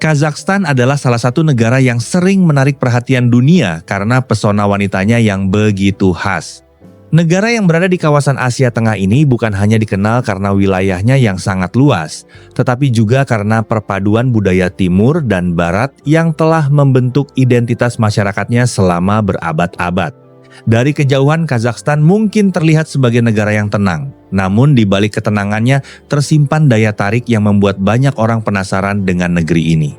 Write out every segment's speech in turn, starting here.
Kazakhstan adalah salah satu negara yang sering menarik perhatian dunia karena pesona wanitanya yang begitu khas. Negara yang berada di kawasan Asia Tengah ini bukan hanya dikenal karena wilayahnya yang sangat luas, tetapi juga karena perpaduan budaya timur dan barat yang telah membentuk identitas masyarakatnya selama berabad-abad. Dari kejauhan, Kazakhstan mungkin terlihat sebagai negara yang tenang. Namun di balik ketenangannya tersimpan daya tarik yang membuat banyak orang penasaran dengan negeri ini.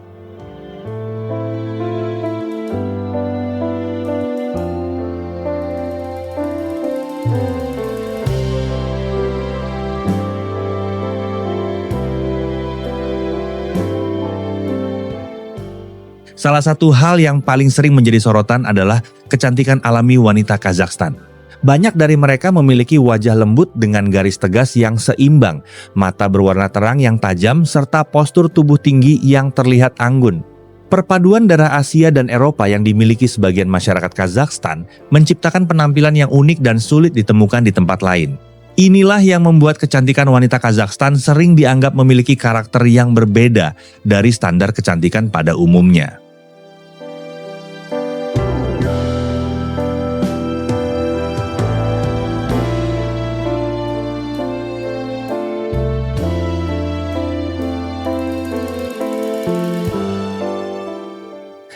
Salah satu hal yang paling sering menjadi sorotan adalah kecantikan alami wanita Kazakhstan. Banyak dari mereka memiliki wajah lembut dengan garis tegas yang seimbang, mata berwarna terang yang tajam, serta postur tubuh tinggi yang terlihat anggun. Perpaduan darah Asia dan Eropa yang dimiliki sebagian masyarakat Kazakhstan menciptakan penampilan yang unik dan sulit ditemukan di tempat lain. Inilah yang membuat kecantikan wanita Kazakhstan sering dianggap memiliki karakter yang berbeda dari standar kecantikan pada umumnya.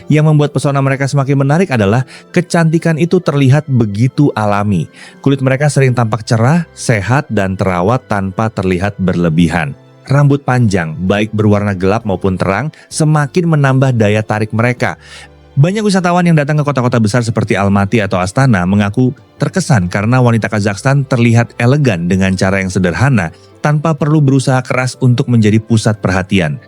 Yang membuat pesona mereka semakin menarik adalah kecantikan itu terlihat begitu alami. Kulit mereka sering tampak cerah, sehat, dan terawat tanpa terlihat berlebihan. Rambut panjang, baik berwarna gelap maupun terang, semakin menambah daya tarik mereka. Banyak wisatawan yang datang ke kota-kota besar seperti Almaty atau Astana mengaku terkesan karena wanita Kazakhstan terlihat elegan dengan cara yang sederhana tanpa perlu berusaha keras untuk menjadi pusat perhatian.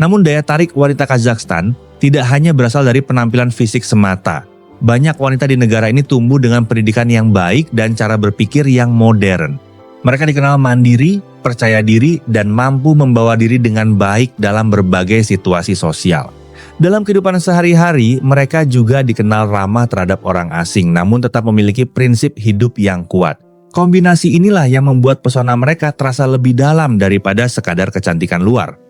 Namun daya tarik wanita Kazakhstan tidak hanya berasal dari penampilan fisik semata. Banyak wanita di negara ini tumbuh dengan pendidikan yang baik dan cara berpikir yang modern. Mereka dikenal mandiri, percaya diri, dan mampu membawa diri dengan baik dalam berbagai situasi sosial. Dalam kehidupan sehari-hari, mereka juga dikenal ramah terhadap orang asing, namun tetap memiliki prinsip hidup yang kuat. Kombinasi inilah yang membuat pesona mereka terasa lebih dalam daripada sekadar kecantikan luar.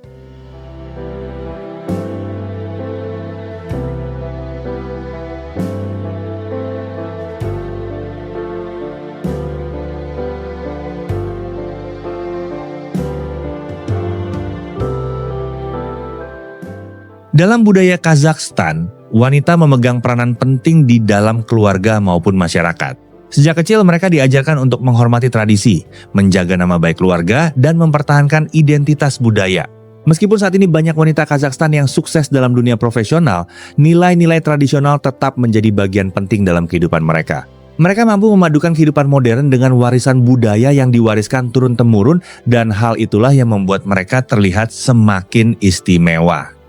Dalam budaya Kazakhstan, wanita memegang peranan penting di dalam keluarga maupun masyarakat. Sejak kecil mereka diajarkan untuk menghormati tradisi, menjaga nama baik keluarga, dan mempertahankan identitas budaya. Meskipun saat ini banyak wanita Kazakhstan yang sukses dalam dunia profesional, nilai-nilai tradisional tetap menjadi bagian penting dalam kehidupan mereka. Mereka mampu memadukan kehidupan modern dengan warisan budaya yang diwariskan turun-temurun, dan hal itulah yang membuat mereka terlihat semakin istimewa.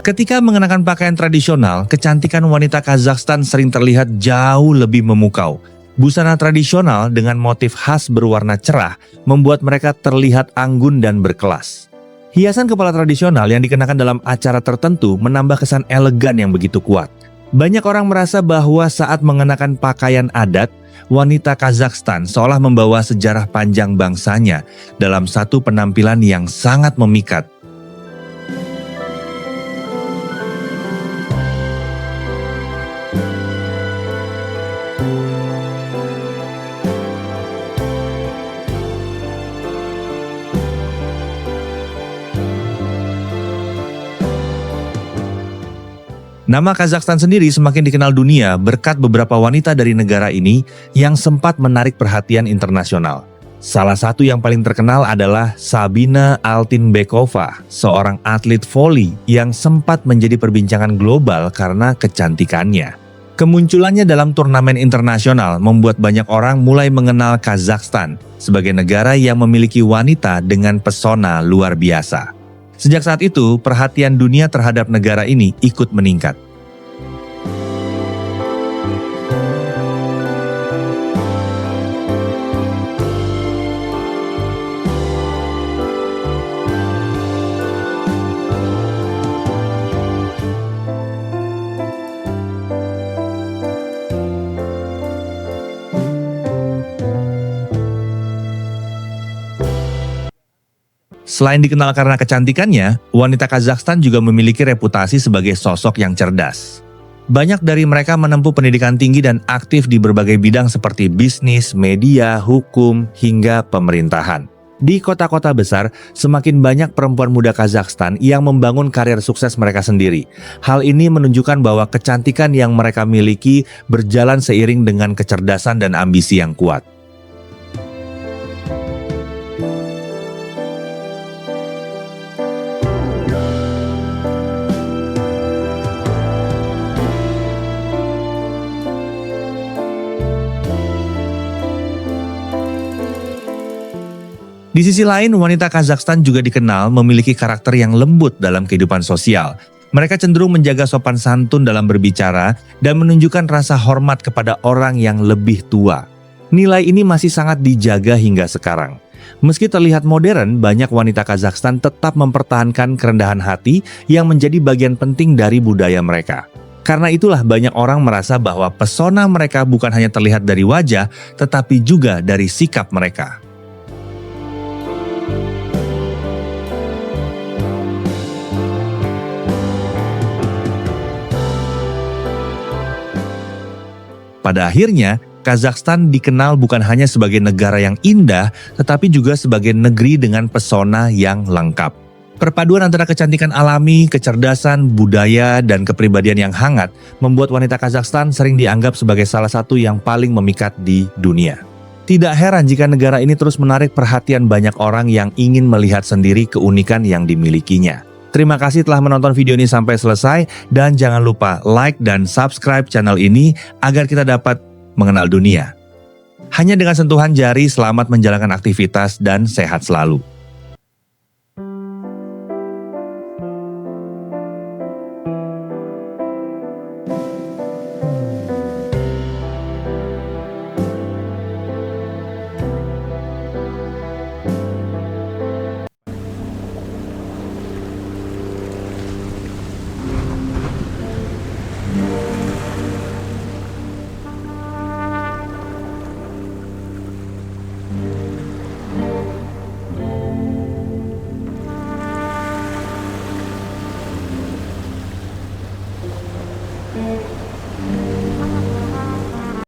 Ketika mengenakan pakaian tradisional, kecantikan wanita Kazakhstan sering terlihat jauh lebih memukau. Busana tradisional dengan motif khas berwarna cerah membuat mereka terlihat anggun dan berkelas. Hiasan kepala tradisional yang dikenakan dalam acara tertentu menambah kesan elegan yang begitu kuat. Banyak orang merasa bahwa saat mengenakan pakaian adat, wanita Kazakhstan seolah membawa sejarah panjang bangsanya dalam satu penampilan yang sangat memikat. Nama Kazakhstan sendiri semakin dikenal dunia berkat beberapa wanita dari negara ini yang sempat menarik perhatian internasional. Salah satu yang paling terkenal adalah Sabina Altinbekova, seorang atlet voli yang sempat menjadi perbincangan global karena kecantikannya. Kemunculannya dalam turnamen internasional membuat banyak orang mulai mengenal Kazakhstan sebagai negara yang memiliki wanita dengan pesona luar biasa. Sejak saat itu, perhatian dunia terhadap negara ini ikut meningkat. Selain dikenal karena kecantikannya, wanita Kazakhstan juga memiliki reputasi sebagai sosok yang cerdas. Banyak dari mereka menempuh pendidikan tinggi dan aktif di berbagai bidang seperti bisnis, media, hukum, hingga pemerintahan. Di kota-kota besar, semakin banyak perempuan muda Kazakhstan yang membangun karir sukses mereka sendiri. Hal ini menunjukkan bahwa kecantikan yang mereka miliki berjalan seiring dengan kecerdasan dan ambisi yang kuat. Di sisi lain, wanita Kazakhstan juga dikenal memiliki karakter yang lembut dalam kehidupan sosial. Mereka cenderung menjaga sopan santun dalam berbicara dan menunjukkan rasa hormat kepada orang yang lebih tua. Nilai ini masih sangat dijaga hingga sekarang. Meski terlihat modern, banyak wanita Kazakhstan tetap mempertahankan kerendahan hati yang menjadi bagian penting dari budaya mereka. Karena itulah banyak orang merasa bahwa pesona mereka bukan hanya terlihat dari wajah, tetapi juga dari sikap mereka. Pada akhirnya, Kazakhstan dikenal bukan hanya sebagai negara yang indah, tetapi juga sebagai negeri dengan pesona yang lengkap. Perpaduan antara kecantikan alami, kecerdasan, budaya, dan kepribadian yang hangat membuat wanita Kazakhstan sering dianggap sebagai salah satu yang paling memikat di dunia. Tidak heran jika negara ini terus menarik perhatian banyak orang yang ingin melihat sendiri keunikan yang dimilikinya. Terima kasih telah menonton video ini sampai selesai dan jangan lupa like dan subscribe channel ini agar kita dapat mengenal dunia. Hanya dengan sentuhan jari, selamat menjalankan aktivitas dan sehat selalu.